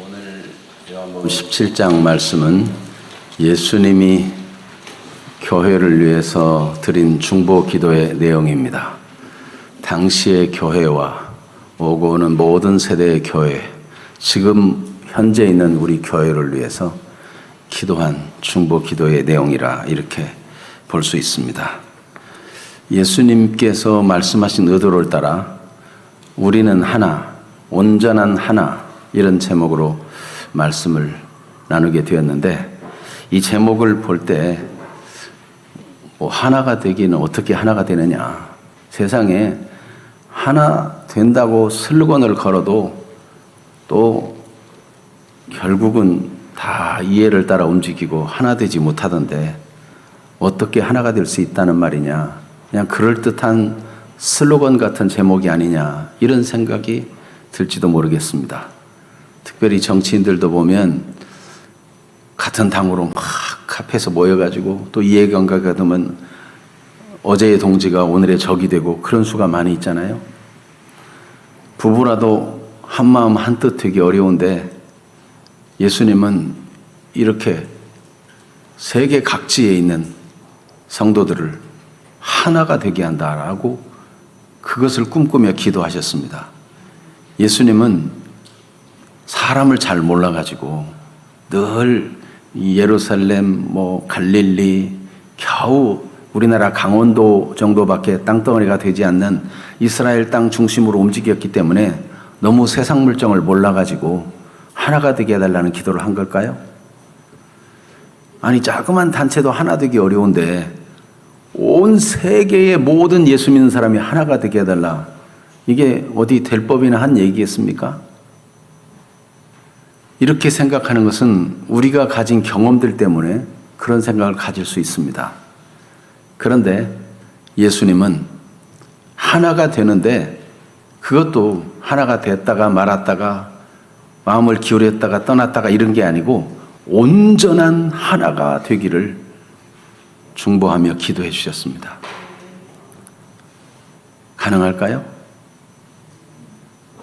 오늘 요한복음 17장 말씀은 예수님이 교회를 위해서 드린 중보 기도의 내용입니다. 당시의 교회와 오고 오는 모든 세대의 교회, 지금 현재 있는 우리 교회를 위해서 기도한 중보 기도의 내용이라 이렇게 볼 수 있습니다. 예수님께서 말씀하신 의도를 따라 우리는 하나, 온전한 하나, 이런 제목으로 말씀을 나누게 되었는데, 이 제목을 볼 때 하나가 되기는 어떻게 하나가 되느냐, 세상에 하나 된다고 슬로건을 걸어도 또 결국은 다 이해를 따라 움직이고 하나 되지 못하던데 어떻게 하나가 될 수 있다는 말이냐, 그냥 그럴듯한 슬로건 같은 제목이 아니냐, 이런 생각이 들지도 모르겠습니다. 특별히 정치인들도 보면 같은 당으로 막 합해서 모여가지고 또 이해관계가 되면 어제의 동지가 오늘의 적이 되고 그런 수가 많이 있잖아요. 부부라도 한마음 한뜻 되기 어려운데 예수님은 이렇게 세계 각지에 있는 성도들을 하나가 되게 한다라고 그것을 꿈꾸며 기도하셨습니다. 예수님은 사람을 잘 몰라가지고 늘 예루살렘, 갈릴리, 겨우 우리나라 강원도 정도밖에 땅덩어리가 되지 않는 이스라엘 땅 중심으로 움직였기 때문에 너무 세상 물정을 몰라가지고 하나가 되게 해달라는 기도를 한 걸까요? 아니, 자그만 단체도 하나 되기 어려운데 온 세계의 모든 예수 믿는 사람이 하나가 되게 해달라, 이게 어디 될 법이나 한 얘기겠습니까? 이렇게 생각하는 것은 우리가 가진 경험들 때문에 그런 생각을 가질 수 있습니다. 그런데 예수님은 하나가 되는데 그것도 하나가 됐다가 말았다가 마음을 기울였다가 떠났다가 이런 게 아니고 온전한 하나가 되기를 중보하며 기도해 주셨습니다. 가능할까요?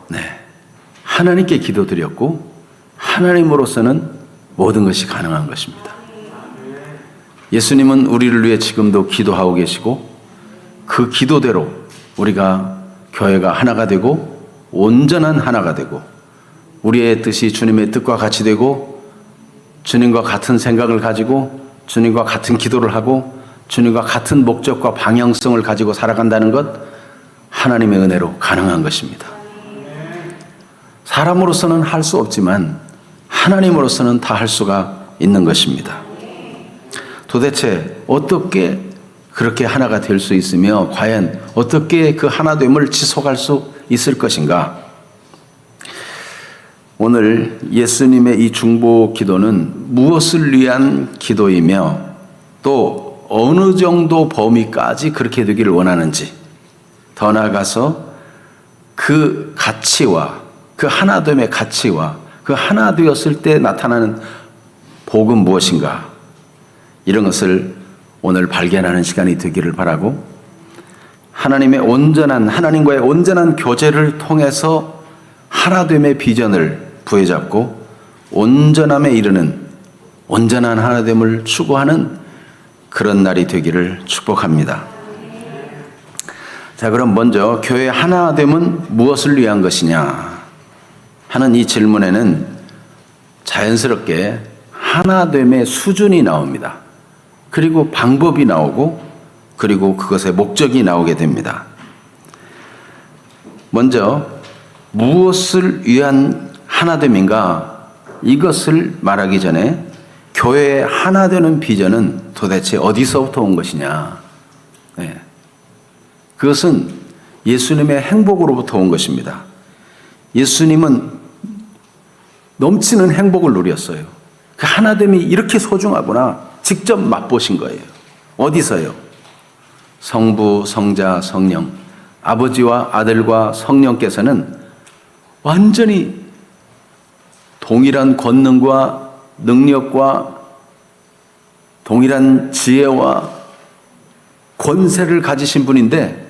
네. 하나님께 기도드렸고 하나님으로서는 모든 것이 가능한 것입니다. 예수님은 우리를 위해 지금도 기도하고 계시고 그 기도대로 우리가 교회가 하나가 되고 온전한 하나가 되고 우리의 뜻이 주님의 뜻과 같이 되고 주님과 같은 생각을 가지고 주님과 같은 기도를 하고 주님과 같은 목적과 방향성을 가지고 살아간다는 것, 하나님의 은혜로 가능한 것입니다. 사람으로서는 할 수 없지만 하나님으로서는 다 할 수가 있는 것입니다. 도대체 어떻게 그렇게 하나가 될 수 있으며 과연 어떻게 그 하나됨을 지속할 수 있을 것인가? 오늘 예수님의 이 중보 기도는 무엇을 위한 기도이며 또 어느 정도 범위까지 그렇게 되기를 원하는지, 더 나아가서 그 가치와 그 하나됨의 가치와 그 하나 되었을 때 나타나는 복은 무엇인가, 이런 것을 오늘 발견하는 시간이 되기를 바라고, 하나님과의 온전한 교제를 통해서 하나됨의 비전을 부여잡고 온전함에 이르는 온전한 하나됨을 추구하는 그런 날이 되기를 축복합니다. 자, 그럼 먼저 교회 하나됨은 무엇을 위한 것이냐 하는 이 질문에는 자연스럽게 하나됨의 수준이 나옵니다. 그리고 방법이 나오고 그리고 그것의 목적이 나오게 됩니다. 먼저 무엇을 위한 하나됨인가, 이것을 말하기 전에 교회의 하나 되는 비전은 도대체 어디서부터 온 것이냐, 그것은 예수님의 행복으로부터 온 것입니다. 예수님은 넘치는 행복을 누렸어요. 그 하나됨이 이렇게 소중하구나 직접 맛보신 거예요. 어디서요? 성부, 성자, 성령, 아버지와 아들과 성령께서는 완전히 동일한 권능과 능력과 동일한 지혜와 권세를 가지신 분인데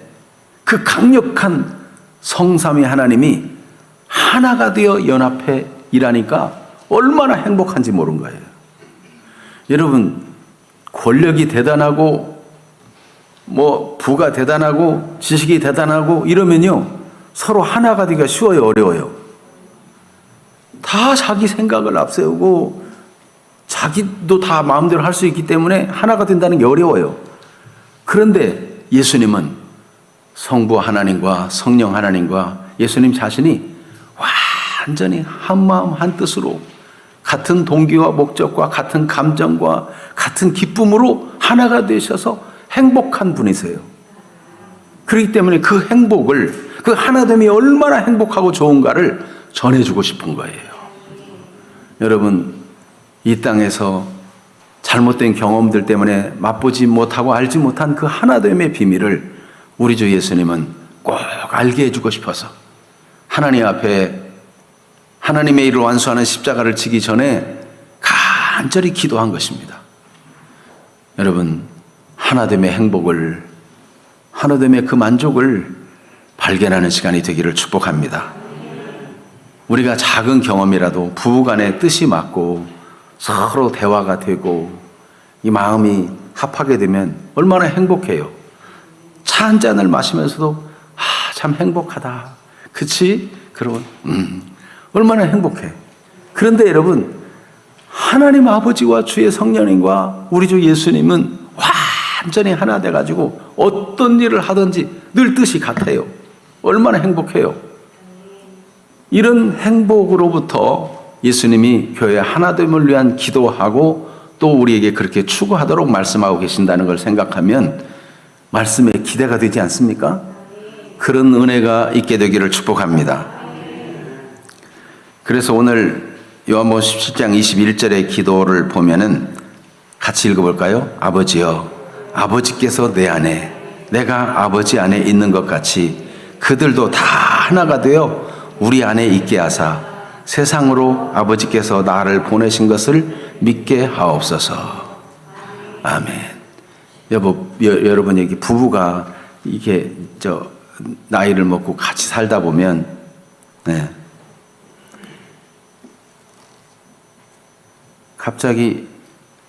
그 강력한 성삼위 하나님이 하나가 되어 연합해 일하니까 얼마나 행복한지 모른 거예요. 여러분, 권력이 대단하고 부가 대단하고 지식이 대단하고 이러면요, 서로 하나가 되기가 쉬워요, 어려워요? 다 자기 생각을 앞세우고 자기도 다 마음대로 할 수 있기 때문에 하나가 된다는 게 어려워요. 그런데 예수님은 성부 하나님과 성령 하나님과 예수님 자신이 완전히 한 마음 한 뜻으로 같은 동기와 목적과 같은 감정과 같은 기쁨으로 하나가 되셔서 행복한 분이세요. 그렇기 때문에 그 행복을, 그 하나됨이 얼마나 행복하고 좋은가를 전해주고 싶은 거예요. 여러분, 이 땅에서 잘못된 경험들 때문에 맛보지 못하고 알지 못한 그 하나됨의 비밀을 우리 주 예수님은 꼭 알게 해주고 싶어서 하나님 앞에 하나님의 일을 완수하는 십자가를 지기 전에 간절히 기도한 것입니다. 여러분, 하나됨의 행복을, 하나됨의 그 만족을 발견하는 시간이 되기를 축복합니다. 우리가 작은 경험이라도 부부간의 뜻이 맞고 서로 대화가 되고 이 마음이 합하게 되면 얼마나 행복해요. 차 한 잔을 마시면서도 참 행복하다. 그치? 그러면 얼마나 행복해. 그런데 여러분, 하나님 아버지와 주의 성령님과 우리 주 예수님은 완전히 하나 돼가지고 어떤 일을 하든지 늘 뜻이 같아요. 얼마나 행복해요. 이런 행복으로부터 예수님이 교회 하나됨을 위한 기도하고 또 우리에게 그렇게 추구하도록 말씀하고 계신다는 걸 생각하면 말씀에 기대가 되지 않습니까? 그런 은혜가 있게 되기를 축복합니다. 그래서 오늘 요한복음 17장 21절의 기도를 보면은 같이 읽어볼까요? 아버지여, 아버지께서 내 안에, 내가 아버지 안에 있는 것 같이 그들도 다 하나가 되어 우리 안에 있게 하사 세상으로 아버지께서 나를 보내신 것을 믿게 하옵소서. 아멘. 여러분, 여기 부부가 이게 나이를 먹고 같이 살다 보면, 갑자기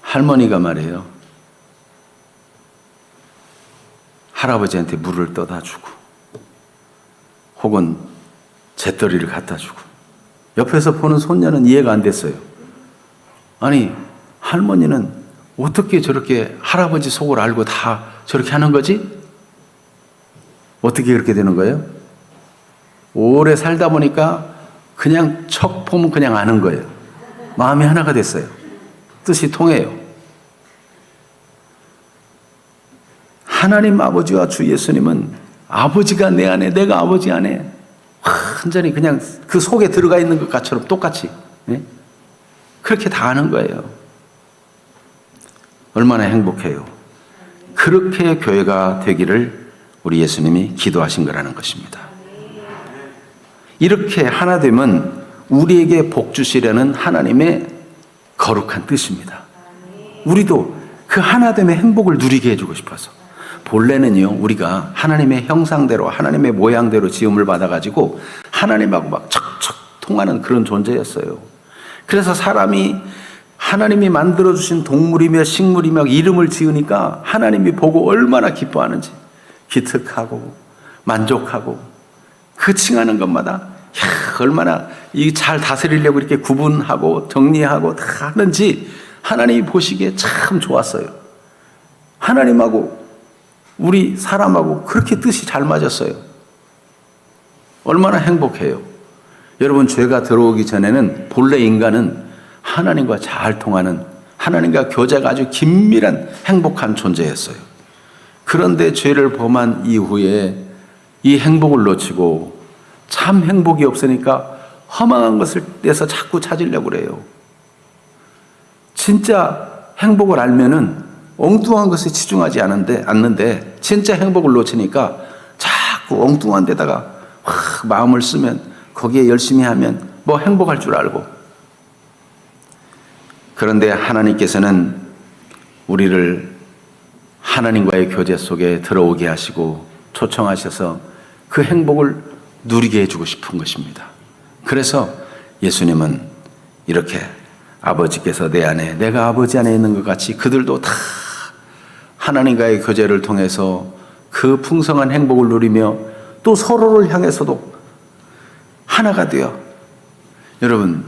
할머니가 말해요. 할아버지한테 물을 떠다 주고, 혹은 재떨이를 갖다 주고, 옆에서 보는 손녀는 이해가 안 됐어요. 아니, 할머니는 어떻게 저렇게 할아버지 속을 알고 다 저렇게 하는 거지? 어떻게 그렇게 되는 거예요? 오래 살다 보니까 그냥 척 보면 그냥 아는 거예요. 마음이 하나가 됐어요. 뜻이 통해요. 하나님 아버지와 주 예수님은 아버지가 내 안에, 내가 아버지 안에 완전히 그냥 그 속에 들어가 있는 것처럼 똑같이 그렇게 다 아는 거예요. 얼마나 행복해요. 그렇게 교회가 되기를 우리 예수님이 기도하신 거라는 것입니다. 이렇게 하나됨은 우리에게 복 주시려는 하나님의 거룩한 뜻입니다. 우리도 그 하나됨의 행복을 누리게 해주고 싶어서. 본래는요, 우리가 하나님의 형상대로, 하나님의 모양대로 지음을 받아가지고 하나님하고 막 척척 통하는 그런 존재였어요. 그래서 사람이 하나님이 만들어주신 동물이며 식물이며 이름을 지으니까 하나님이 보고 얼마나 기뻐하는지 기특하고 만족하고 그 칭하는 것마다 얼마나 잘 다스리려고 이렇게 구분하고 정리하고 다 하는지 하나님이 보시기에 참 좋았어요. 하나님하고 우리 사람하고 그렇게 뜻이 잘 맞았어요. 얼마나 행복해요. 여러분, 죄가 들어오기 전에는 본래 인간은 하나님과 잘 통하는, 하나님과 교제가 아주 긴밀한 행복한 존재였어요. 그런데 죄를 범한 이후에 이 행복을 놓치고 참 행복이 없으니까 허망한 것을 떼서 자꾸 찾으려고 그래요. 진짜 행복을 알면은 엉뚱한 것에 치중하지 않는데 진짜 행복을 놓치니까 자꾸 엉뚱한 데다가 마음을 쓰면, 거기에 열심히 하면 뭐 행복할 줄 알고. 그런데 하나님께서는 우리를 하나님과의 교제 속에 들어오게 하시고 초청하셔서 그 행복을 누리게 해주고 싶은 것입니다. 그래서 예수님은 이렇게 아버지께서 내 안에, 내가 아버지 안에 있는 것 같이 그들도 다 하나님과의 교제를 통해서 그 풍성한 행복을 누리며 또 서로를 향해서도 하나가 되어, 여러분,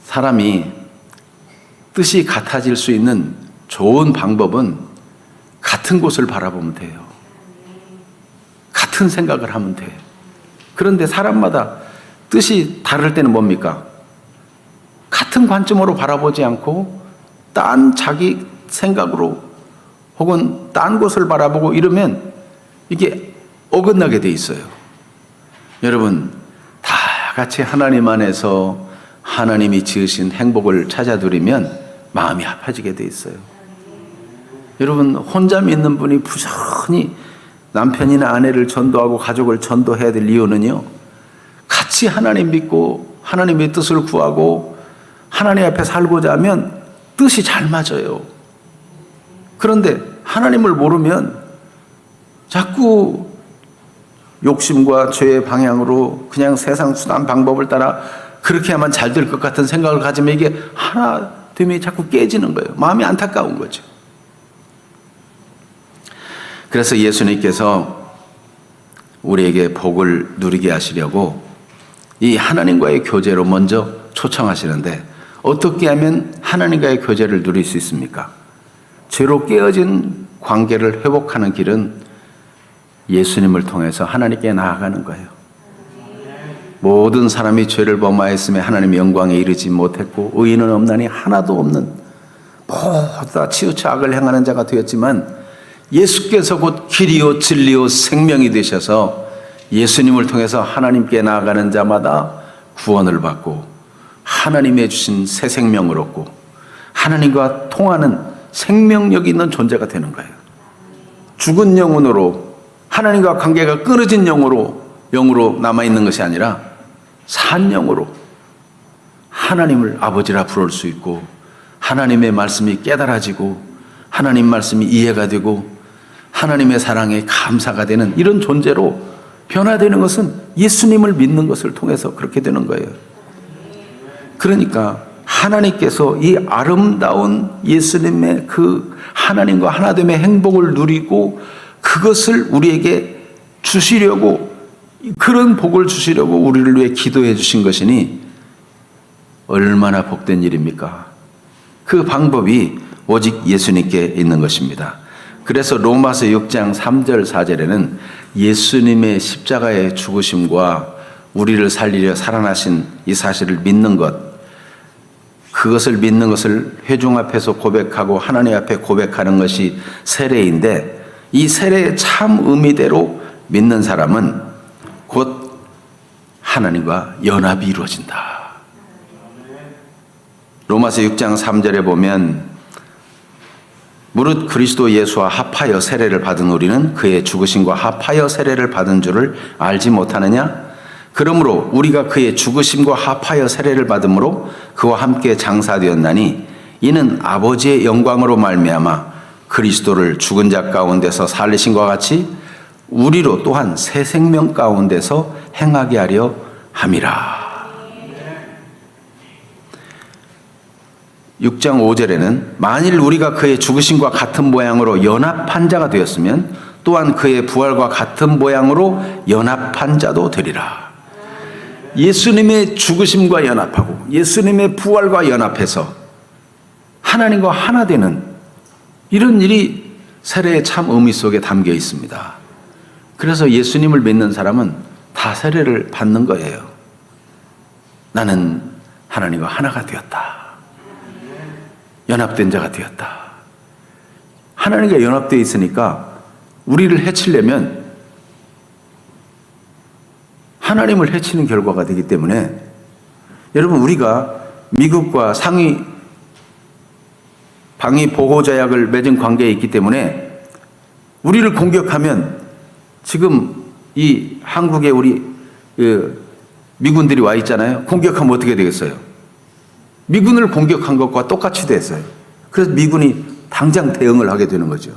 사람이 뜻이 같아질 수 있는 좋은 방법은 같은 곳을 바라보면 돼요. 같은 생각을 하면 돼. 그런데 사람마다 뜻이 다를 때는 뭡니까? 같은 관점으로 바라보지 않고 딴 자기 생각으로 혹은 딴 곳을 바라보고 이러면 이게 어긋나게 돼 있어요. 여러분, 다 같이 하나님 안에서 하나님이 지으신 행복을 찾아 누리면 마음이 아파지게 돼 있어요. 여러분, 혼자 믿는 분이 부지런히 남편이나 아내를 전도하고 가족을 전도해야 될 이유는요, 같이 하나님 믿고 하나님의 뜻을 구하고 하나님 앞에 살고자 하면 뜻이 잘 맞아요. 그런데 하나님을 모르면 자꾸 욕심과 죄의 방향으로 그냥 세상 수단 방법을 따라 그렇게 하면 잘 될 것 같은 생각을 가지면 이게 하나됨이 자꾸 깨지는 거예요. 마음이 안타까운 거죠. 그래서 예수님께서 우리에게 복을 누리게 하시려고 이 하나님과의 교제로 먼저 초청하시는데, 어떻게 하면 하나님과의 교제를 누릴 수 있습니까? 죄로 깨어진 관계를 회복하는 길은 예수님을 통해서 하나님께 나아가는 거예요. 모든 사람이 죄를 범하였음에 하나님의 영광에 이르지 못했고 의인은 없나니 하나도 없는, 모두 다 치우쳐 악을 행하는 자가 되었지만 예수께서 곧 길이요 진리요 생명이 되셔서 예수님을 통해서 하나님께 나아가는 자마다 구원을 받고 하나님의 주신 새 생명을 얻고 하나님과 통하는 생명력이 있는 존재가 되는 거예요. 죽은 영혼으로, 하나님과 관계가 끊어진 영으로 남아있는 것이 아니라 산 영으로 하나님을 아버지라 부를 수 있고 하나님의 말씀이 깨달아지고 하나님 말씀이 이해가 되고 하나님의 사랑에 감사가 되는 이런 존재로 변화되는 것은 예수님을 믿는 것을 통해서 그렇게 되는 거예요. 그러니까 하나님께서 이 아름다운 예수님의 그 하나님과 하나됨의 행복을 누리고 그것을 우리에게 주시려고, 그런 복을 주시려고 우리를 위해 기도해 주신 것이니 얼마나 복된 일입니까? 그 방법이 오직 예수님께 있는 것입니다. 그래서 로마서 6장 3절 4절에는 예수님의 십자가의 죽으심과 우리를 살리려 살아나신 이 사실을 믿는 것, 그것을 믿는 것을 회중 앞에서 고백하고 하나님 앞에 고백하는 것이 세례인데, 이 세례의 참 의미대로 믿는 사람은 곧 하나님과 연합이 이루어진다. 로마서 6장 3절에 보면 무릇 그리스도 예수와 합하여 세례를 받은 우리는 그의 죽으심과 합하여 세례를 받은 줄을 알지 못하느냐? 그러므로 우리가 그의 죽으심과 합하여 세례를 받음으로 그와 함께 장사되었나니 이는 아버지의 영광으로 말미암아 그리스도를 죽은 자 가운데서 살리신과 같이 우리로 또한 새 생명 가운데서 행하게 하려 함이라. 6장 5절에는 만일 우리가 그의 죽으심과 같은 모양으로 연합한 자가 되었으면 또한 그의 부활과 같은 모양으로 연합한 자도 되리라. 예수님의 죽으심과 연합하고 예수님의 부활과 연합해서 하나님과 하나 되는 이런 일이 세례의 참 의미 속에 담겨 있습니다. 그래서 예수님을 믿는 사람은 다 세례를 받는 거예요. 나는 하나님과 하나가 되었다. 연합된 자가 되었다. 하나님과 연합되어 있으니까 우리를 해치려면 하나님을 해치는 결과가 되기 때문에, 여러분, 우리가 미국과 방위 보호자약을 맺은 관계에 있기 때문에 우리를 공격하면, 지금 이 한국에 우리 미군들이 와 있잖아요. 공격하면 어떻게 되겠어요? 미군을 공격한 것과 똑같이 됐어요. 그래서 미군이 당장 대응을 하게 되는 거죠.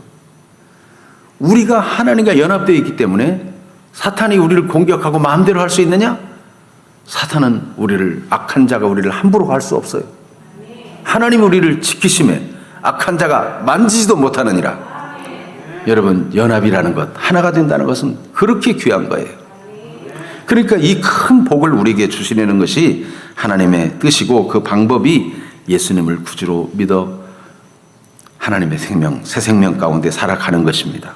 우리가 하나님과 연합되어 있기 때문에 사탄이 우리를 공격하고 마음대로 할 수 있느냐? 사탄은 악한 자가 우리를 함부로 할 수 없어요. 하나님 우리를 지키심에 악한 자가 만지지도 못하느니라. 여러분, 연합이라는 것, 하나가 된다는 것은 그렇게 귀한 거예요. 그러니까 이 큰 복을 우리에게 주시려는 것이 하나님의 뜻이고, 그 방법이 예수님을 구주로 믿어 하나님의 생명, 새 생명 가운데 살아가는 것입니다.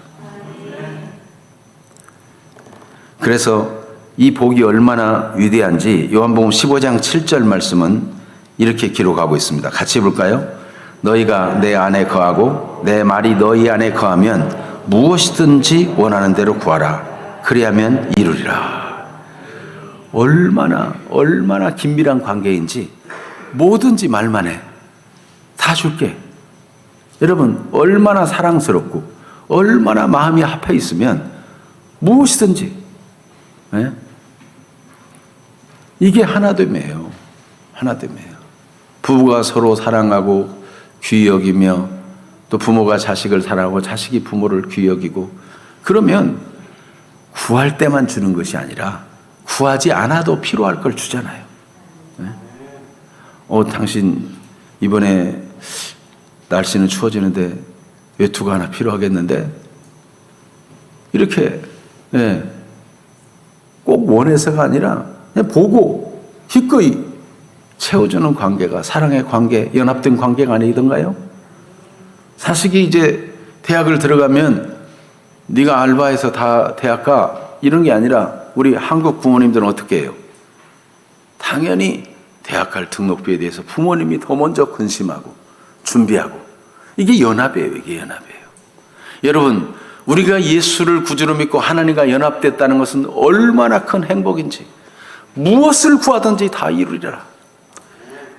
그래서 이 복이 얼마나 위대한지 요한복음 15장 7절 말씀은 이렇게 기록하고 있습니다. 같이 볼까요? 너희가 내 안에 거하고 내 말이 너희 안에 거하면 무엇이든지 원하는 대로 구하라. 그리하면 이루리라. 얼마나 긴밀한 관계인지, 뭐든지 말만 해. 다 줄게. 여러분, 얼마나 사랑스럽고 얼마나 마음이 합해 있으면 무엇이든지, 네? 이게 하나됨이에요. 하나됨이에요. 부부가 서로 사랑하고 귀히 여기며, 또 부모가 자식을 사랑하고 자식이 부모를 귀히 여기고, 그러면 구할 때만 주는 것이 아니라 구하지 않아도 필요할 걸 주잖아요. 네? 당신 이번에 날씨는 추워지는데 외투가 하나 필요하겠는데, 이렇게, 네, 꼭 원해서가 아니라 그냥 보고 기꺼이 채워주는 관계가 사랑의 관계, 연합된 관계가 아니던가요? 자식이 이제 대학을 들어가면 네가 알바해서 다 대학 가, 이런 게 아니라 우리 한국 부모님들은 어떻게 해요? 당연히 대학 갈 등록비에 대해서 부모님이 더 먼저 근심하고 준비하고. 이게 연합이에요. 이게 연합이에요. 여러분, 우리가 예수를 구주로 믿고 하나님과 연합됐다는 것은 얼마나 큰 행복인지, 무엇을 구하든지 다 이루리라.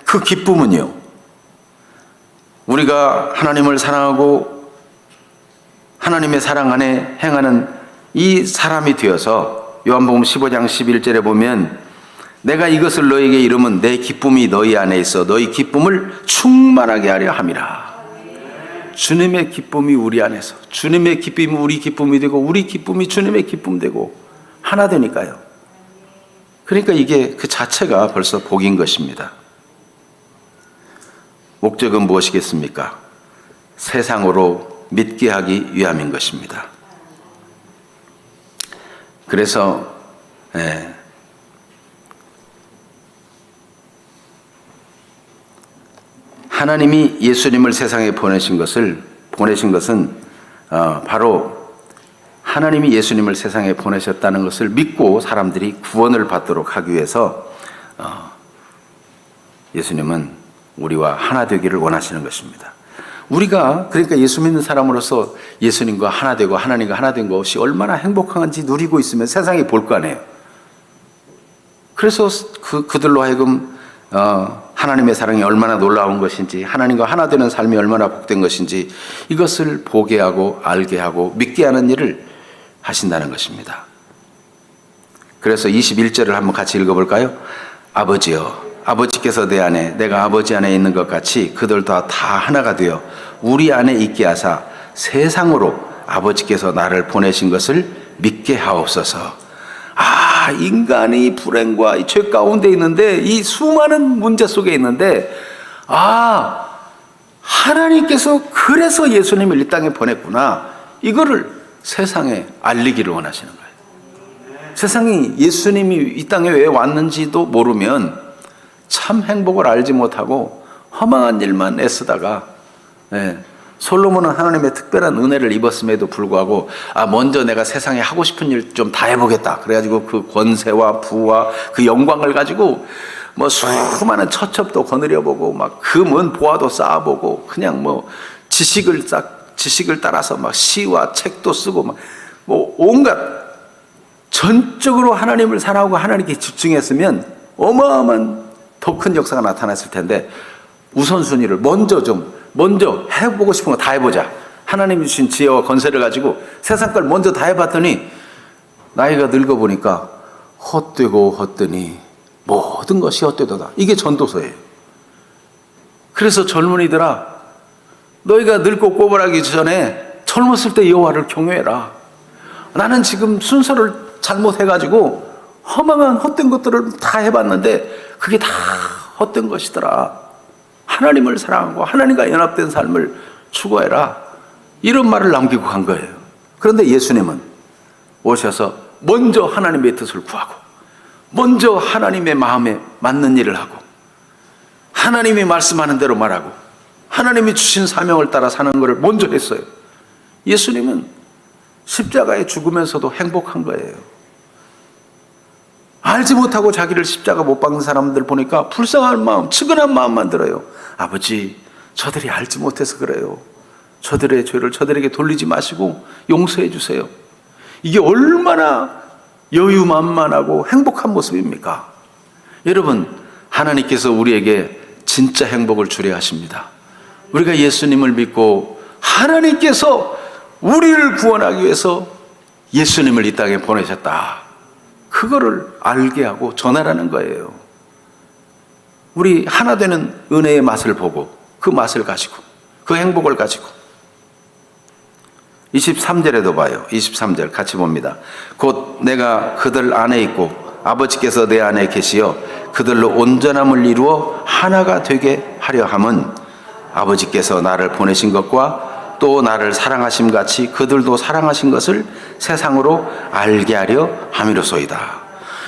그 기쁨은요, 우리가 하나님을 사랑하고 하나님의 사랑 안에 행하는 이 사람이 되어서 요한복음 15장 11절에 보면, 내가 이것을 너에게 이름은 내 기쁨이 너희 안에 있어 너희 기쁨을 충만하게 하려 함이라. 주님의 기쁨이 우리 안에서, 주님의 기쁨이 우리 기쁨이 되고, 우리 기쁨이 주님의 기쁨 되고, 하나 되니까요. 그러니까 이게 그 자체가 벌써 복인 것입니다. 목적은 무엇이겠습니까? 세상으로 믿게 하기 위함인 것입니다. 그래서 하나님이 예수님을 세상에 보내신 것은 바로 하나님이 예수님을 세상에 보내셨다는 것을 믿고 사람들이 구원을 받도록 하기 위해서 예수님은 우리와 하나 되기를 원하시는 것입니다. 우리가 그러니까 예수 믿는 사람으로서 예수님과 하나 되고 하나님과 하나 된 것이 얼마나 행복한지 누리고 있으면 세상이 볼 거 아니에요. 그래서 그들로 하여금 하나님의 사랑이 얼마나 놀라운 것인지, 하나님과 하나 되는 삶이 얼마나 복된 것인지, 이것을 보게 하고 알게 하고 믿게 하는 일을 하신다는 것입니다. 그래서 21절을 한번 같이 읽어볼까요? 아버지여, 아버지께서 내 안에 내가 아버지 안에 있는 것 같이 그들도 다 하나가 되어 우리 안에 있게 하사 세상으로 아버지께서 나를 보내신 것을 믿게 하옵소서. 인간이 불행과 이 죄 가운데 있는데, 이 수많은 문제 속에 있는데, 하나님께서 그래서 예수님을 이 땅에 보냈구나, 이거를 세상에 알리기를 원하시는 거예요. 세상이 예수님이 이 땅에 왜 왔는지도 모르면 참 행복을 알지 못하고 허망한 일만 애쓰다가, 솔로몬은 하나님의 특별한 은혜를 입었음에도 불구하고 먼저 내가 세상에 하고 싶은 일 좀 다 해보겠다, 그래가지고 그 권세와 부와 그 영광을 가지고 뭐 수많은 처첩도 거느려보고 막 금은 보화도 쌓아보고, 그냥 뭐 지식을 따라서 막 시와 책도 쓰고 막 뭐 온갖, 전적으로 하나님을 사랑하고 하나님께 집중했으면 어마어마한 더 큰 역사가 나타났을 텐데, 우선순위를 먼저 해보고 싶은 거 다 해보자, 하나님이 주신 지혜와 권세를 가지고 세상 걸 먼저 다 해봤더니 나이가 늙어보니까 헛되고 헛되니 모든 것이 헛되도다. 이게 전도서예요. 그래서 젊은이들아, 너희가 늙고 꼬부라기 전에 젊었을 때 여호와를 경외해라. 나는 지금 순서를 잘못해가지고 허망한 헛된 것들을 다 해봤는데 그게 다 헛된 것이더라. 하나님을 사랑하고 하나님과 연합된 삶을 추구해라. 이런 말을 남기고 간 거예요. 그런데 예수님은 오셔서 먼저 하나님의 뜻을 구하고 먼저 하나님의 마음에 맞는 일을 하고 하나님이 말씀하는 대로 말하고 하나님이 주신 사명을 따라 사는 것을 먼저 했어요. 예수님은 십자가에 죽으면서도 행복한 거예요. 알지 못하고 자기를 십자가 못 박는 사람들 보니까 불쌍한 마음, 측은한 마음만 들어요. 아버지, 저들이 알지 못해서 그래요. 저들의 죄를 저들에게 돌리지 마시고 용서해 주세요. 이게 얼마나 여유만만하고 행복한 모습입니까? 여러분, 하나님께서 우리에게 진짜 행복을 주려 하십니다. 우리가 예수님을 믿고 하나님께서 우리를 구원하기 위해서 예수님을 이 땅에 보내셨다. 그거를 알게 하고 전하라는 거예요. 우리 하나 되는 은혜의 맛을 보고 그 맛을 가지고 그 행복을 가지고 23절에도 봐요. 23절 같이 봅니다. 곧 내가 그들 안에 있고 아버지께서 내 안에 계시어 그들로 온전함을 이루어 하나가 되게 하려 함은 아버지께서 나를 보내신 것과 또 나를 사랑하심 같이 그들도 사랑하신 것을 세상으로 알게 하려 함이로소이다.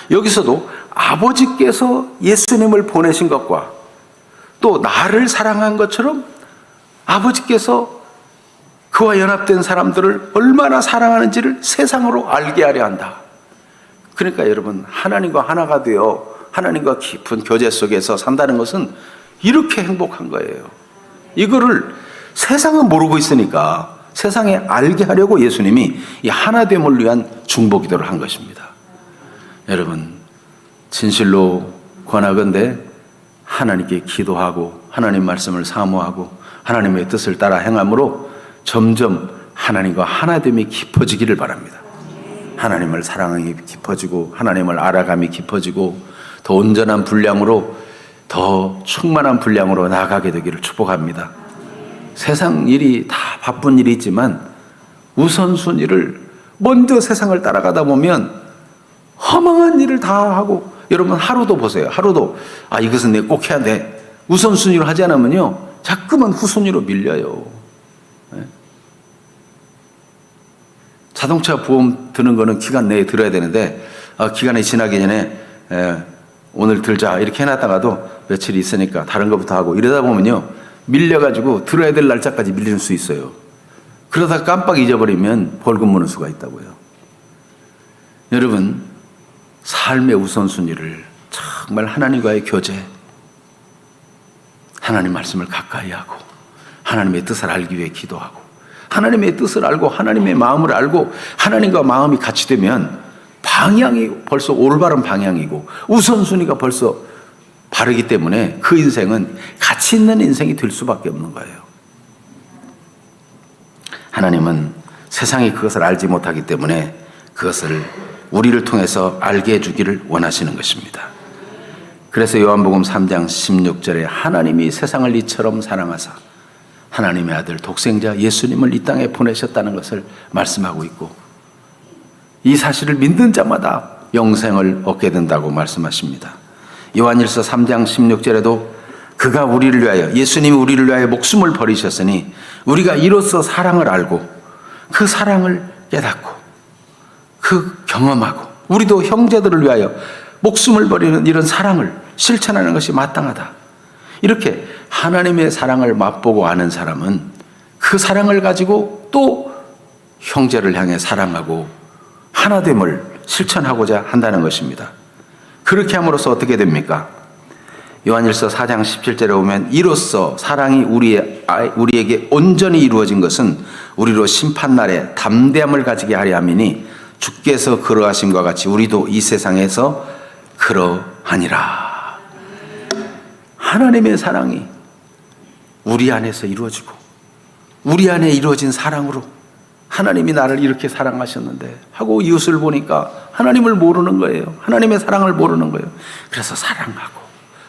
여기서도 아버지께서 예수님을 보내신 것과 또 나를 사랑한 것처럼 아버지께서 그와 연합된 사람들을 얼마나 사랑하는지를 세상으로 알게 하려 한다. 그러니까 여러분, 하나님과 하나가 되어 하나님과 깊은 교제 속에서 산다는 것은 이렇게 행복한 거예요. 이거를 세상은 모르고 있으니까 세상에 알게 하려고 예수님이 이 하나됨을 위한 중보기도를 한 것입니다. 여러분, 진실로 권하건대 하나님께 기도하고 하나님 말씀을 사모하고 하나님의 뜻을 따라 행함으로 점점 하나님과 하나됨이 깊어지기를 바랍니다. 하나님을 사랑함이 깊어지고 하나님을 알아감이 깊어지고 더 온전한 분량으로 더 충만한 분량으로 나아가게 되기를 축복합니다. 세상 일이 다 바쁜 일이 있지만 우선순위를 먼저 세상을 따라가다 보면 허망한 일을 다 하고, 여러분 하루도 보세요. 하루도 이것은 내가 꼭 해야 돼. 우선순위로 하지 않으면요 자꾸만 후순위로 밀려요. 자동차 보험 드는 거는 기간 내에 들어야 되는데 기간이 지나기 전에 오늘 들자 이렇게 해놨다가도 며칠 있으니까 다른 것부터 하고 이러다 보면요 밀려가지고 들어야 될 날짜까지 밀릴 수 있어요. 그러다 깜빡 잊어버리면 벌금 무는 수가 있다고요. 여러분, 삶의 우선순위를 정말 하나님과의 교제, 하나님 말씀을 가까이 하고 하나님의 뜻을 알기 위해 기도하고 하나님의 뜻을 알고 하나님의 마음을 알고 하나님과 마음이 같이 되면 방향이 벌써 올바른 방향이고 우선순위가 벌써 바르기 때문에 그 인생은 가치 있는 인생이 될 수밖에 없는 거예요. 하나님은 세상이 그것을 알지 못하기 때문에 그것을 우리를 통해서 알게 해주기를 원하시는 것입니다. 그래서 요한복음 3장 16절에 하나님이 세상을 이처럼 사랑하사 하나님의 아들 독생자 예수님을 이 땅에 보내셨다는 것을 말씀하고 있고 이 사실을 믿는 자마다 영생을 얻게 된다고 말씀하십니다. 요한일서 3장 16절에도 그가 우리를 위하여, 예수님이 우리를 위하여 목숨을 버리셨으니 우리가 이로써 사랑을 알고 그 사랑을 깨닫고 그 경험하고 우리도 형제들을 위하여 목숨을 버리는 이런 사랑을 실천하는 것이 마땅하다. 이렇게 하나님의 사랑을 맛보고 아는 사람은 그 사랑을 가지고 또 형제를 향해 사랑하고 하나됨을 실천하고자 한다는 것입니다. 그렇게 함으로써 어떻게 됩니까? 요한일서 4장 17절에 보면 이로써 사랑이 우리에게 온전히 이루어진 것은 우리로 심판날에 담대함을 가지게 하려 함이니 주께서 그러하심과 같이 우리도 이 세상에서 그러하니라. 하나님의 사랑이 우리 안에서 이루어지고 우리 안에 이루어진 사랑으로 하나님이 나를 이렇게 사랑하셨는데 하고 이웃을 보니까 하나님을 모르는 거예요. 하나님의 사랑을 모르는 거예요. 그래서 사랑하고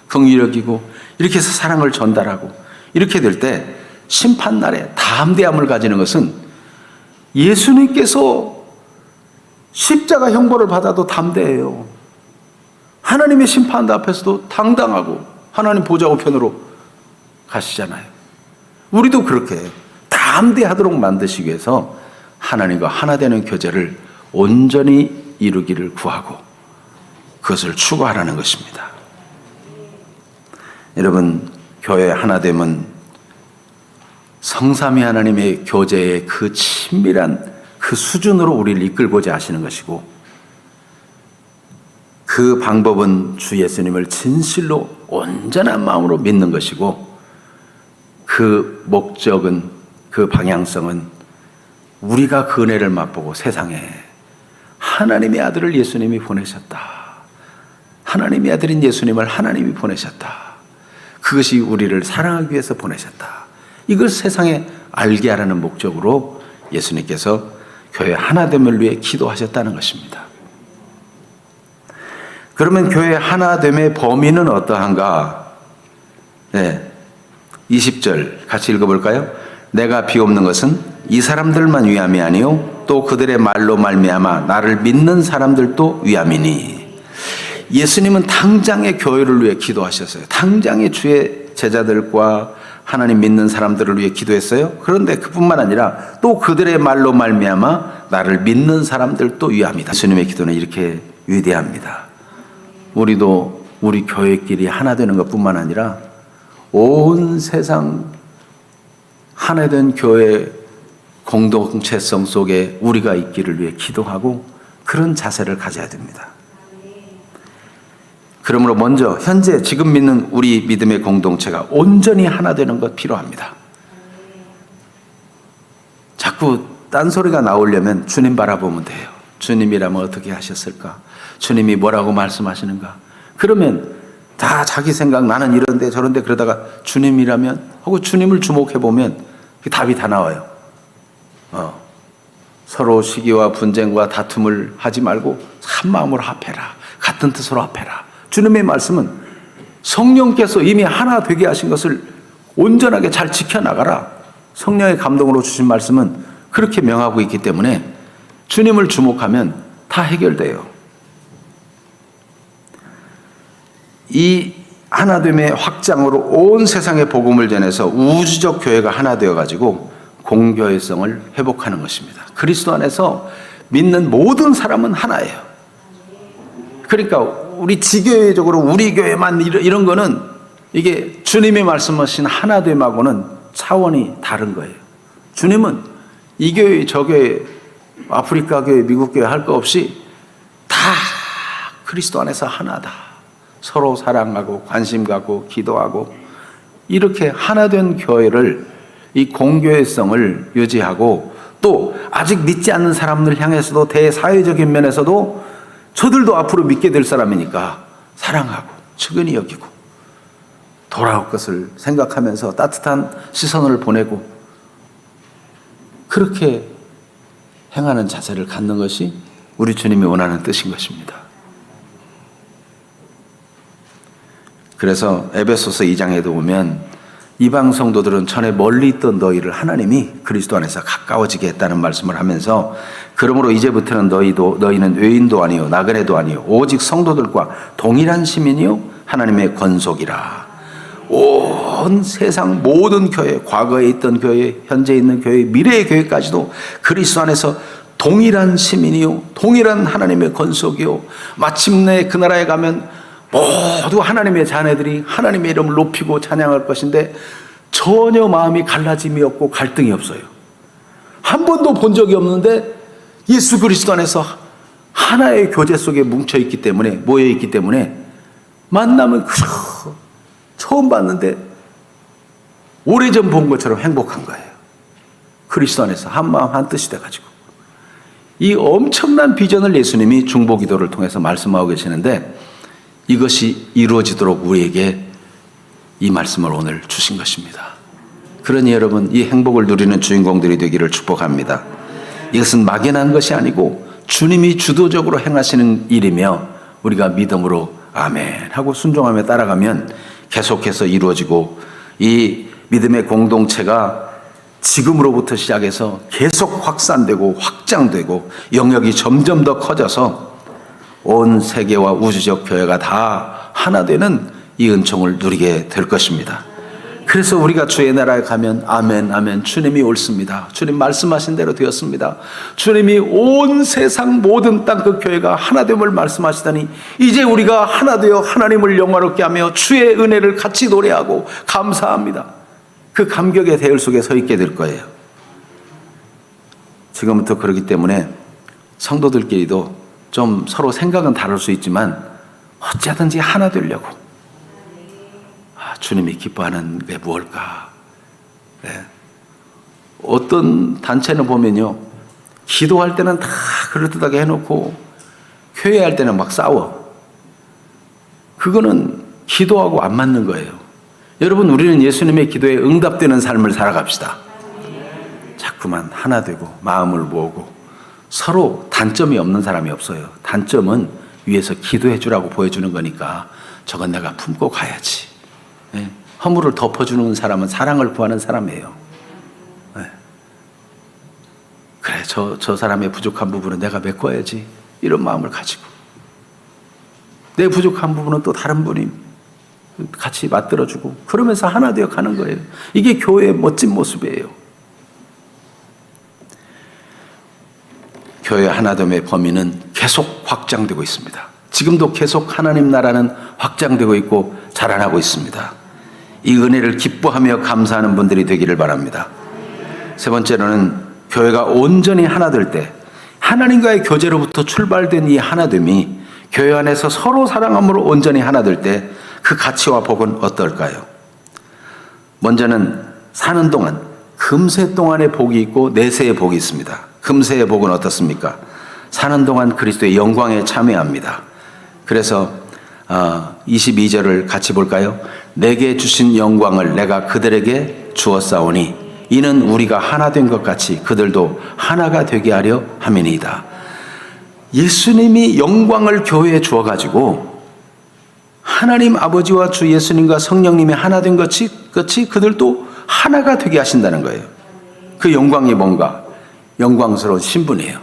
긍휼히 여기고 이렇게 해서 사랑을 전달하고 이렇게 될 때 심판날에 담대함을 가지는 것은 예수님께서 십자가 형벌을 받아도 담대해요. 하나님의 심판대 앞에서도 당당하고 하나님 보좌 우편으로 가시잖아요. 우리도 그렇게 담대하도록 만드시기 위해서 하나님과 하나 되는 교제를 온전히 이루기를 구하고 그것을 추구하라는 것입니다. 여러분, 교회 하나됨은 성삼위 하나님의 교제의 그 친밀한 그 수준으로 우리를 이끌고자 하시는 것이고, 그 방법은 주 예수님을 진실로 온전한 마음으로 믿는 것이고, 그 목적은, 그 방향성은 우리가 그 은혜를 맛보고 세상에 하나님의 아들을 예수님이 보내셨다, 하나님의 아들인 예수님을 하나님이 보내셨다, 그것이 우리를 사랑하기 위해서 보내셨다, 이걸 세상에 알게 하라는 목적으로 예수님께서 교회 하나됨을 위해 기도하셨다는 것입니다. 그러면 교회 하나됨의 범위는 어떠한가? 네, 20절 같이 읽어볼까요? 내가 비옵는 것은 이 사람들만 위함이 아니요 또 그들의 말로 말미암아 나를 믿는 사람들도 위함이니. 예수님은 당장의 교회를 위해 기도하셨어요. 당장의 주의 제자들과 하나님 믿는 사람들을 위해 기도했어요. 그런데 그뿐만 아니라 또 그들의 말로 말미암아 나를 믿는 사람들도 위함이다. 예수님의 기도는 이렇게 위대합니다. 우리도 우리 교회끼리 하나 되는 것뿐만 아니라 온 세상 하나 된 교회 공동체성 속에 우리가 있기를 위해 기도하고 그런 자세를 가져야 됩니다. 그러므로 먼저 현재 지금 믿는 우리 믿음의 공동체가 온전히 하나 되는 것 필요합니다. 자꾸 딴소리가 나오려면 주님 바라보면 돼요. 주님이라면 어떻게 하셨을까? 주님이 뭐라고 말씀하시는가? 그러면 다 자기 생각, 나는 이런데 저런데 그러다가 주님이라면 하고 주님을 주목해보면 답이 다 나와요. 서로 시기와 분쟁과 다툼을 하지 말고 한 마음으로 합해라. 같은 뜻으로 합해라. 주님의 말씀은 성령께서 이미 하나 되게 하신 것을 온전하게 잘 지켜나가라. 성령의 감동으로 주신 말씀은 그렇게 명하고 있기 때문에 주님을 주목하면 다 해결돼요. 이 하나됨의 확장으로 온 세상에 복음을 전해서 우주적 교회가 하나 되어가지고 공교회성을 회복하는 것입니다. 그리스도 안에서 믿는 모든 사람은 하나예요. 그러니까 우리 지교회적으로 우리 교회만 이런 거는 이게 주님이 말씀하신 하나됨하고는 차원이 다른 거예요. 주님은 이 교회, 저 교회, 아프리카 교회, 미국 교회 할 거 없이 다 그리스도 안에서 하나다. 서로 사랑하고 관심 갖고 기도하고 이렇게 하나된 교회를, 이 공교회성을 유지하고 또 아직 믿지 않는 사람들 향해서도 대사회적인 면에서도 저들도 앞으로 믿게 될 사람이니까 사랑하고 측은히 여기고 돌아올 것을 생각하면서 따뜻한 시선을 보내고 그렇게 행하는 자세를 갖는 것이 우리 주님이 원하는 뜻인 것입니다. 그래서 에베소서 2장에도 보면 이방 성도들은 전에 멀리 있던 너희를 하나님이 그리스도 안에서 가까워지게 했다는 말씀을 하면서 그러므로 이제부터는 너희는 외인도 아니요 나그네도 아니요 오직 성도들과 동일한 시민이요 하나님의 권속이라. 온 세상 모든 교회, 과거에 있던 교회, 현재 있는 교회, 미래의 교회까지도 그리스도 안에서 동일한 시민이요 동일한 하나님의 권속이요 마침내 그 나라에 가면 모두 하나님의 자녀들이 하나님의 이름을 높이고 찬양할 것인데 전혀 마음이 갈라짐이 없고 갈등이 없어요. 한 번도 본 적이 없는데 예수 그리스도 안에서 하나의 교제 속에 뭉쳐있기 때문에, 모여있기 때문에 만나면 처음 봤는데 오래전 본 것처럼 행복한 거예요. 그리스도 안에서 한 마음 한 뜻이 돼가지고 이 엄청난 비전을 예수님이 중보기도를 통해서 말씀하고 계시는데 이것이 이루어지도록 우리에게 이 말씀을 오늘 주신 것입니다. 그러니 여러분 이 행복을 누리는 주인공들이 되기를 축복합니다. 이것은 막연한 것이 아니고 주님이 주도적으로 행하시는 일이며 우리가 믿음으로 아멘 하고 순종하며 따라가면 계속해서 이루어지고 이 믿음의 공동체가 지금으로부터 시작해서 계속 확산되고 확장되고 영역이 점점 더 커져서 온 세계와 우주적 교회가 다 하나 되는 이 은총을 누리게 될 것입니다. 그래서 우리가 주의 나라에 가면 아멘 아멘 주님이 옳습니다. 주님 말씀하신 대로 되었습니다. 주님이 온 세상 모든 땅끝 교회가 하나됨을 말씀하시다니 이제 우리가 하나 되어 하나님을 영화롭게 하며 주의 은혜를 같이 노래하고 감사합니다. 그 감격의 대열 속에 서 있게 될 거예요. 지금부터 그렇기 때문에 성도들끼리도 좀 서로 생각은 다를 수 있지만 어찌하든지 하나 되려고 주님이 기뻐하는 게 무엇일까? 네. 어떤 단체는 보면요, 기도할 때는 다 그럴듯하게 해놓고 교회할 때는 막 싸워. 그거는 기도하고 안 맞는 거예요. 여러분, 우리는 예수님의 기도에 응답되는 삶을 살아갑시다. 자꾸만 하나 되고 마음을 모으고 서로 단점이 없는 사람이 없어요. 단점은 위에서 기도해 주라고 보여주는 거니까 저건 내가 품고 가야지. 네. 허물을 덮어주는 사람은 사랑을 구하는 사람이에요. 네. 그래, 저 사람의 부족한 부분은 내가 메꿔야지. 이런 마음을 가지고. 내 부족한 부분은 또 다른 분이 같이 맞들어주고 그러면서 하나 되어 가는 거예요. 이게 교회의 멋진 모습이에요. 교회 하나됨의 범위는 계속 확장되고 있습니다. 지금도 계속 하나님 나라는 확장되고 있고 자라나고 있습니다. 이 은혜를 기뻐하며 감사하는 분들이 되기를 바랍니다. 세 번째로는 교회가 온전히 하나 될 때 하나님과의 교제로부터 출발된 이 하나됨이 교회 안에서 서로 사랑함으로 온전히 하나 될 때 그 가치와 복은 어떨까요? 먼저는 사는 동안 금세 동안의 복이 있고 내세의 복이 있습니다. 금세의 복은 어떻습니까? 사는 동안 그리스도의 영광에 참여합니다. 그래서 22절을 같이 볼까요? 내게 주신 영광을 내가 그들에게 주었사오니 이는 우리가 하나 된 것 같이 그들도 하나가 되게 하려 함이니이다. 예수님이 영광을 교회에 주어가지고 하나님 아버지와 주 예수님과 성령님이 하나 된 것이 그들도 하나가 되게 하신다는 거예요. 그 영광이 뭔가? 영광스러운 신분이에요.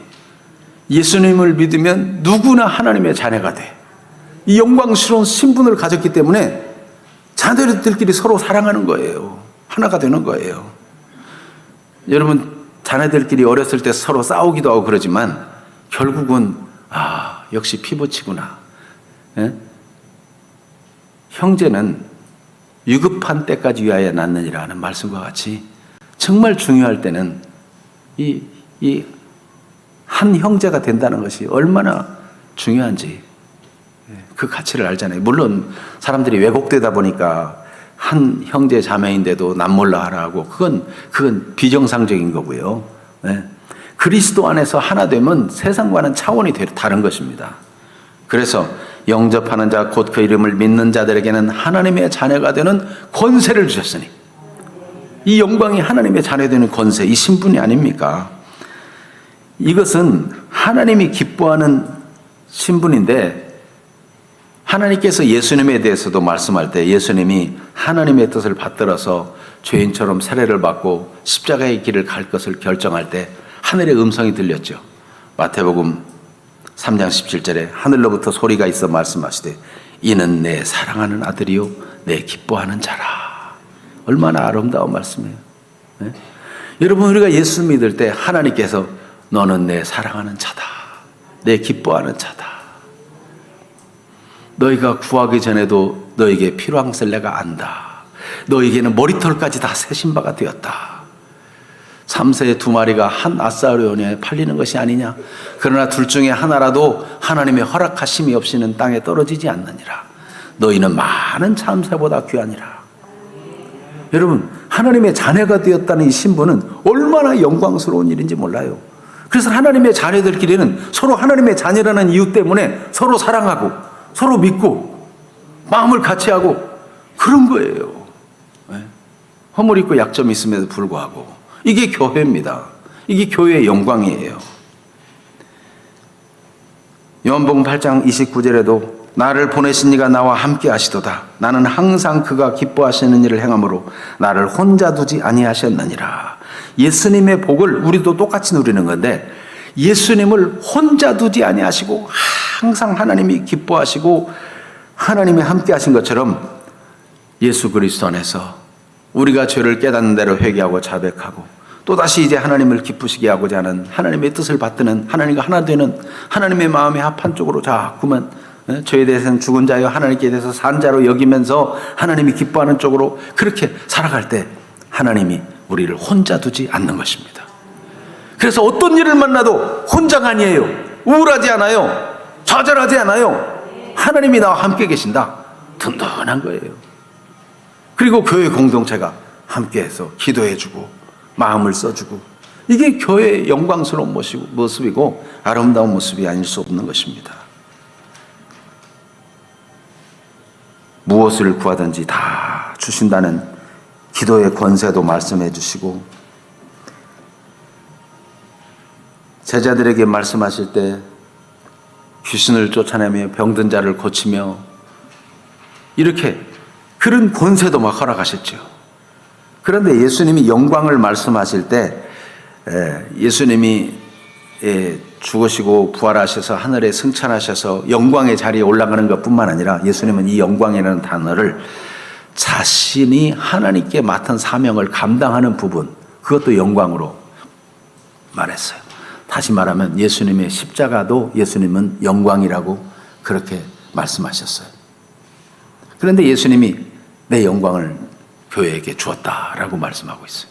예수님을 믿으면 누구나 하나님의 자녀가 돼. 이 영광스러운 신분을 가졌기 때문에 자녀들끼리 서로 사랑하는 거예요. 하나가 되는 거예요. 여러분, 자녀들끼리 어렸을 때 서로 싸우기도 하고 그러지만 결국은 역시 피부치구나. 예? 형제는 유급한 때까지 위하여 낳느니라 하는 말씀과 같이 정말 중요할 때는 이 한 형제가 된다는 것이 얼마나 중요한지 그 가치를 알잖아요. 물론 사람들이 왜곡되다 보니까 한 형제 자매인데도 남몰라 하라고 그건 비정상적인 거고요. 네. 그리스도 안에서 하나 되면 세상과는 차원이 다른 것입니다. 그래서 영접하는 자 곧 그 이름을 믿는 자들에게는 하나님의 자녀가 되는 권세를 주셨으니 이 영광이 하나님의 자녀 되는 권세, 이 신분이 아닙니까? 이것은 하나님이 기뻐하는 신분인데 하나님께서 예수님에 대해서도 말씀할 때 예수님이 하나님의 뜻을 받들어서 죄인처럼 세례를 받고 십자가의 길을 갈 것을 결정할 때 하늘의 음성이 들렸죠. 마태복음 3장 17절에 하늘로부터 소리가 있어 말씀하시되 이는 내 사랑하는 아들이요 내 기뻐하는 자라. 얼마나 아름다운 말씀이에요. 네? 여러분, 우리가 예수 믿을 때 하나님께서 너는 내 사랑하는 자다. 내 기뻐하는 자다. 너희가 구하기 전에도 너에게 필요한 것을 내가 안다. 너에게는 머리털까지 다 세신 바가 되었다. 3세의 2마리가 한 아사르온에 팔리는 것이 아니냐. 그러나 둘 중에 하나라도 하나님의 허락하심이 없이는 땅에 떨어지지 않느니라. 너희는 많은 참새보다 귀하니라. 여러분, 하나님의 자녀가 되었다는 이 신분은 얼마나 영광스러운 일인지 몰라요. 그래서 하나님의 자녀들끼리는 서로 하나님의 자녀라는 이유 때문에 서로 사랑하고 서로 믿고 마음을 같이 하고 그런 거예요. 허물 있고 약점이 있음에도 불구하고 이게 교회입니다. 이게 교회의 영광이에요. 요한복음 8장 29절에도 나를 보내신 이가 나와 함께 하시도다. 나는 항상 그가 기뻐하시는 일을 행함으로 나를 혼자 두지 아니하셨느니라. 예수님의 복을 우리도 똑같이 누리는 건데 예수님을 혼자 두지 아니하시고 항상 하나님이 기뻐하시고 하나님이 함께 하신 것처럼 예수 그리스도 안에서 우리가 죄를 깨닫는 대로 회개하고 자백하고 또다시 이제 하나님을 기쁘시게 하고자 하는 하나님의 뜻을 받드는 하나님과 하나 되는 하나님의 마음에 합한 쪽으로 자꾸만 저에 대해서는 죽은 자요 하나님께 대해서 산 자로 여기면서 하나님이 기뻐하는 쪽으로 그렇게 살아갈 때 하나님이 우리를 혼자 두지 않는 것입니다. 그래서 어떤 일을 만나도 혼자가 아니에요. 우울하지 않아요. 좌절하지 않아요. 하나님이 나와 함께 계신다. 든든한 거예요. 그리고 교회 공동체가 함께해서 기도해주고 마음을 써주고 이게 교회의 영광스러운 모습이고 아름다운 모습이 아닐 수 없는 것입니다. 무엇을 구하든지 다 주신다는 기도의 권세도 말씀해 주시고 제자들에게 말씀하실 때 귀신을 쫓아내며 병든 자를 고치며 이렇게 그런 권세도 막 허락하셨죠. 그런데 예수님이 영광을 말씀하실 때 예수님이 죽으시고 부활하셔서 하늘에 승천하셔서 영광의 자리에 올라가는 것뿐만 아니라 예수님은 이 영광이라는 단어를 자신이 하나님께 맡은 사명을 감당하는 부분 그것도 영광으로 말했어요. 다시 말하면 예수님의 십자가도 예수님은 영광이라고 그렇게 말씀하셨어요. 그런데 예수님이 내 영광을 교회에게 주었다라고 말씀하고 있어요.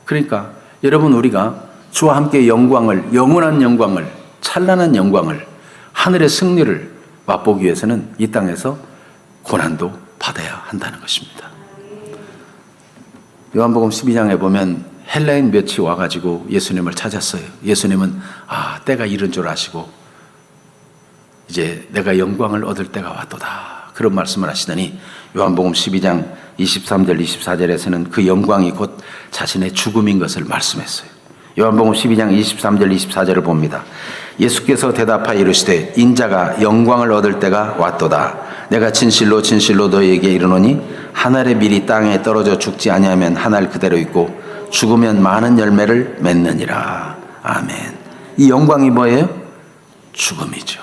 그러니까 여러분 우리가 주와 함께 영광을 영원한 영광을 찬란한 영광을 하늘의 승리를 맛보기 위해서는 이 땅에서 고난도 받아야 한다는 것입니다. 요한복음 12장에 보면 헬라인 몇이 와가지고 예수님을 찾았어요. 예수님은 때가 이른 줄 아시고 이제 내가 영광을 얻을 때가 왔도다 그런 말씀을 하시더니 요한복음 12장 23절 24절에서는 그 영광이 곧 자신의 죽음인 것을 말씀했어요. 요한복음 12장 23절 24절을 봅니다. 예수께서 대답하여 이르시되 인자가 영광을 얻을 때가 왔도다. 내가 진실로 진실로 너희에게 이르노니 한 알의 밀이 땅에 떨어져 죽지 아니하면 한 알 그대로 있고 죽으면 많은 열매를 맺느니라. 아멘. 이 영광이 뭐예요? 죽음이죠.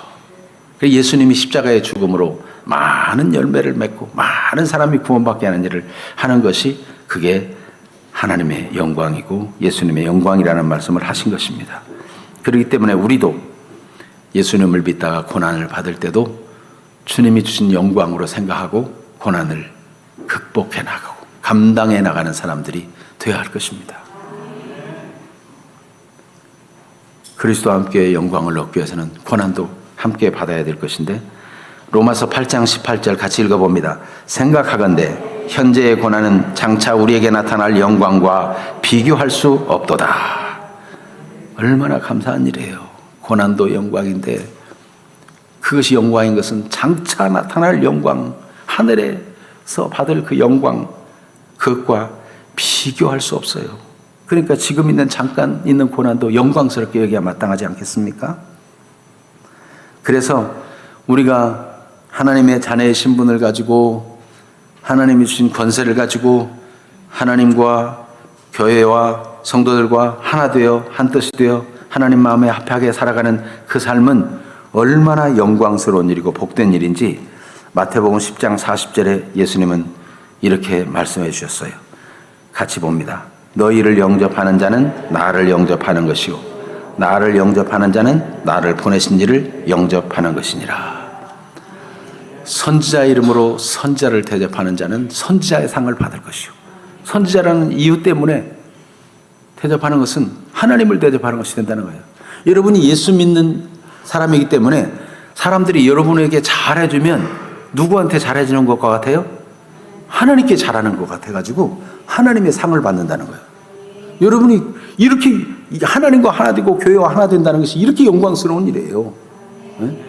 예수님이 십자가의 죽음으로 많은 열매를 맺고 많은 사람이 구원받게 하는 일을 하는 것이 그게 하나님의 영광이고 예수님의 영광이라는 말씀을 하신 것입니다. 그렇기 때문에 우리도 예수님을 믿다가 고난을 받을 때도 주님이 주신 영광으로 생각하고 고난을 극복해 나가고 감당해 나가는 사람들이 되어야 할 것입니다. 그리스도와 함께 영광을 얻기 위해서는 고난도 함께 받아야 될 것인데 로마서 8장 18절 같이 읽어봅니다. 생각하건대 현재의 고난은 장차 우리에게 나타날 영광과 비교할 수 없도다. 얼마나 감사한 일이에요. 고난도 영광인데 그것이 영광인 것은 장차 나타날 영광, 하늘에서 받을 그 영광, 그것과 비교할 수 없어요. 그러니까 지금 있는 잠깐 있는 고난도 영광스럽게 여기야 마땅하지 않겠습니까? 그래서 우리가 하나님의 자녀의 신분을 가지고 하나님이 주신 권세를 가지고 하나님과 교회와 성도들과 하나 되어 한 뜻이 되어 하나님 마음에 합하게 살아가는 그 삶은 얼마나 영광스러운 일이고 복된 일인지 마태복음 10장 40절에 예수님은 이렇게 말씀해 주셨어요. 같이 봅니다. 너희를 영접하는 자는 나를 영접하는 것이요 나를 영접하는 자는 나를 보내신 이를 영접하는 것이니라. 선지자 이름으로 선지자를 대접하는 자는 선지자의 상을 받을 것이요 선지자라는 이유 때문에 대접하는 것은 하나님을 대접하는 것이 된다는 거예요. 여러분이 예수 믿는 사람이기 때문에 사람들이 여러분에게 잘해주면 누구한테 잘해주는 것과 같아요? 하나님께 잘하는 것 같아가지고 하나님의 상을 받는다는 거예요. 여러분이 이렇게 하나님과 하나 되고 교회와 하나 된다는 것이 이렇게 영광스러운 일이에요. 네?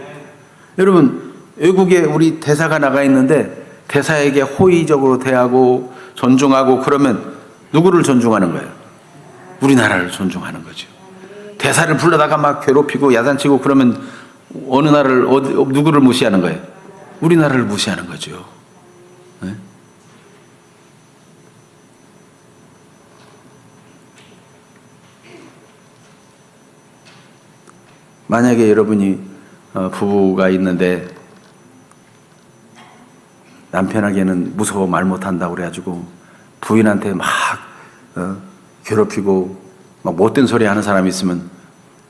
여러분 외국에 우리 대사가 나가 있는데 대사에게 호의적으로 대하고 존중하고 그러면 누구를 존중하는 거예요? 우리나라를 존중하는 거죠. 대사를 불러다가 막 괴롭히고 야단치고 그러면 어느 나라를 누구를 무시하는 거예요? 우리나라를 무시하는 거죠. 네? 만약에 여러분이 부부가 있는데 남편에게는 무서워 말 못한다고 그래가지고 부인한테 막 괴롭히고 막 못된 소리 하는 사람이 있으면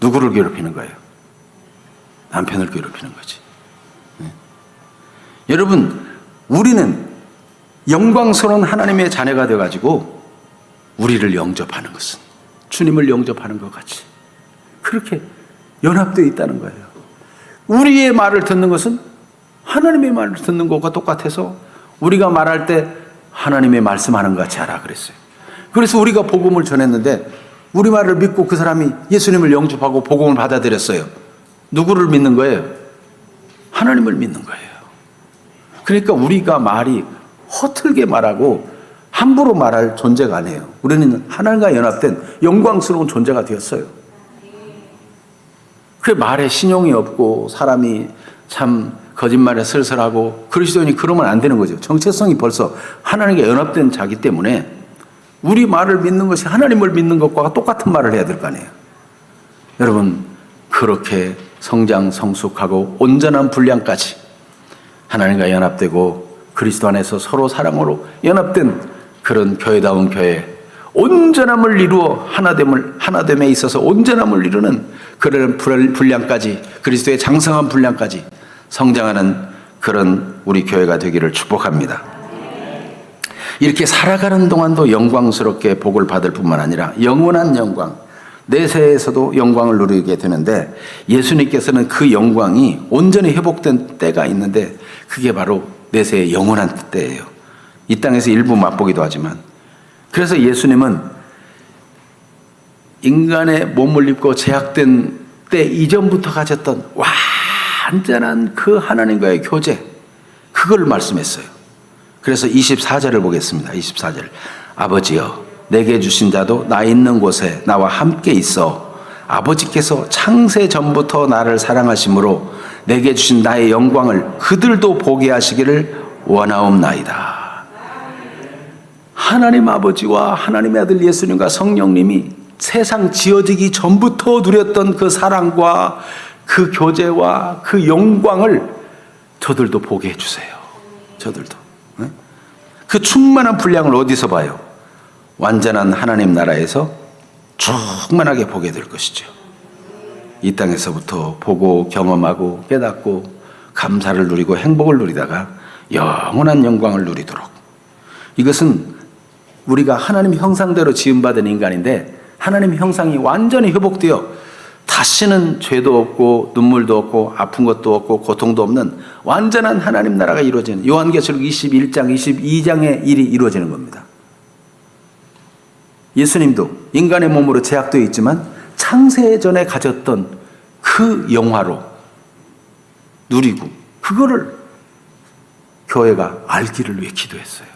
누구를 괴롭히는 거예요? 남편을 괴롭히는 거지. 네. 여러분, 우리는 영광스러운 하나님의 자녀가 되어가지고 우리를 영접하는 것은 주님을 영접하는 것 같이 그렇게 연합되어 있다는 거예요. 우리의 말을 듣는 것은 하나님의 말을 듣는 것과 똑같아서 우리가 말할 때 하나님의 말씀하는 것 같이 하라 그랬어요. 그래서 우리가 복음을 전했는데 우리 말을 믿고 그 사람이 예수님을 영접하고 복음을 받아들였어요. 누구를 믿는 거예요? 하나님을 믿는 거예요. 그러니까 우리가 말이 허틀게 말하고 함부로 말할 존재가 아니에요. 우리는 하나님과 연합된 영광스러운 존재가 되었어요. 그 말에 신용이 없고 사람이 참 거짓말에 슬슬하고 그리스도인이 그러면 안 되는 거죠. 정체성이 벌써 하나님과 연합된 자기 때문에 우리 말을 믿는 것이 하나님을 믿는 것과 똑같은 말을 해야 될 거 아니에요. 여러분, 그렇게 성장 성숙하고 온전한 분량까지 하나님과 연합되고 그리스도 안에서 서로 사랑으로 연합된 그런 교회다운 교회, 온전함을 이루어 하나됨에 있어서 온전함을 이루는 그런 분량까지, 그리스도의 장성한 분량까지 성장하는 그런 우리 교회가 되기를 축복합니다. 이렇게 살아가는 동안도 영광스럽게 복을 받을 뿐만 아니라 영원한 영광, 내세에서도 영광을 누리게 되는데, 예수님께서는 그 영광이 온전히 회복된 때가 있는데 그게 바로 내세의 영원한 때예요. 이 땅에서 일부 맛보기도 하지만, 그래서 예수님은 인간의 몸을 입고 제약된 때 이전부터 가졌던 완전한 그 하나님과의 교제, 그걸 말씀했어요. 그래서 24절을 보겠습니다. 24절. 아버지여, 내게 주신 자도 나 있는 곳에 나와 함께 있어 아버지께서 창세 전부터 나를 사랑하심으로 내게 주신 나의 영광을 그들도 보게 하시기를 원하옵나이다. 하나님 아버지와 하나님의 아들 예수님과 성령님이 세상 지어지기 전부터 누렸던 그 사랑과 그 교제와 그 영광을 저들도 보게 해주세요. 저들도. 그 충만한 분량을 어디서 봐요? 완전한 하나님 나라에서 충만하게 보게 될 것이죠. 이 땅에서부터 보고 경험하고 깨닫고 감사를 누리고 행복을 누리다가 영원한 영광을 누리도록. 이것은 우리가 하나님 형상대로 지음받은 인간인데 하나님 형상이 완전히 회복되어 다시는 죄도 없고 눈물도 없고 아픈 것도 없고 고통도 없는 완전한 하나님 나라가 이루어지는, 요한계시록 21장 22장의 일이 이루어지는 겁니다. 예수님도 인간의 몸으로 제약되어 있지만 창세 전에 가졌던 그 영화로 누리고 그거를 교회가 알기를 위해 기도했어요.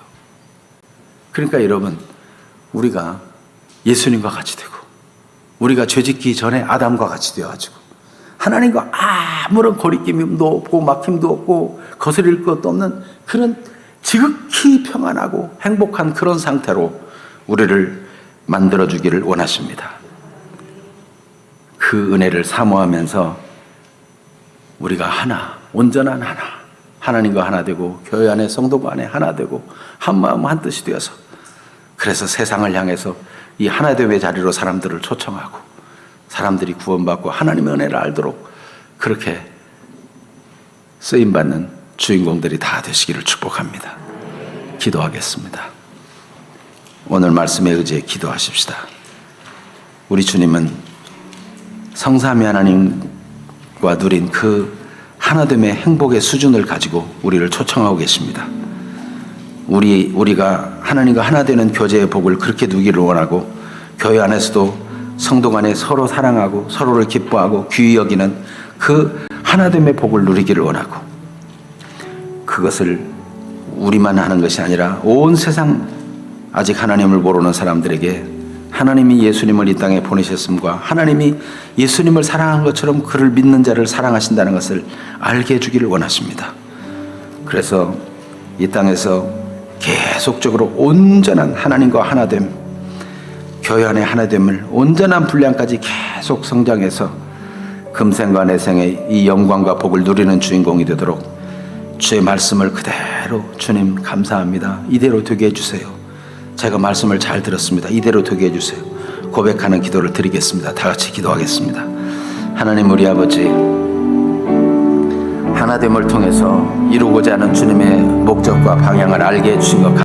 그러니까 여러분, 우리가 예수님과 같이 되고 우리가 죄짓기 전에 아담과 같이 되어가지고 하나님과 아무런 거리낌도 없고 막힘도 없고 거스릴 것도 없는 그런 지극히 평안하고 행복한 그런 상태로 우리를 만들어주기를 원하십니다. 그 은혜를 사모하면서 우리가 하나, 온전한 하나, 하나님과 하나 되고 교회 안에 성도가 안에 하나 되고 한 마음 한 뜻이 되어서, 그래서 세상을 향해서 이 하나됨의 자리로 사람들을 초청하고 사람들이 구원받고 하나님의 은혜를 알도록 그렇게 쓰임받는 주인공들이 다 되시기를 축복합니다. 기도하겠습니다. 오늘 말씀에 의지해 기도하십시다. 우리 주님은 성삼위 하나님과 누린 그 하나됨의 행복의 수준을 가지고 우리를 초청하고 계십니다. 우리가 하나님과 하나 되는 교제의 복을 그렇게 누기를 원하고, 교회 안에서도 성도 간에 서로 사랑하고 서로를 기뻐하고 귀히 여기는 그 하나됨의 복을 누리기를 원하고, 그것을 우리만 하는 것이 아니라 온 세상 아직 하나님을 모르는 사람들에게 하나님이 예수님을 이 땅에 보내셨음과 하나님이 예수님을 사랑한 것처럼 그를 믿는 자를 사랑하신다는 것을 알게 해주기를 원하십니다. 그래서 이 땅에서 계속적으로 온전한 하나님과 하나됨, 교회 안의 하나됨을 온전한 분량까지 계속 성장해서 금생과 내생의 이 영광과 복을 누리는 주인공이 되도록 주의 말씀을 그대로 주님 감사합니다. 이대로 되게 해주세요. 제가 말씀을 잘 들었습니다. 이대로 되게 해주세요. 고백하는 기도를 드리겠습니다. 다 같이 기도하겠습니다. 하나님 우리 아버지, 하나됨을 통해서 이루고자 하는 주님의 목적과 방향을 알게 해주신 것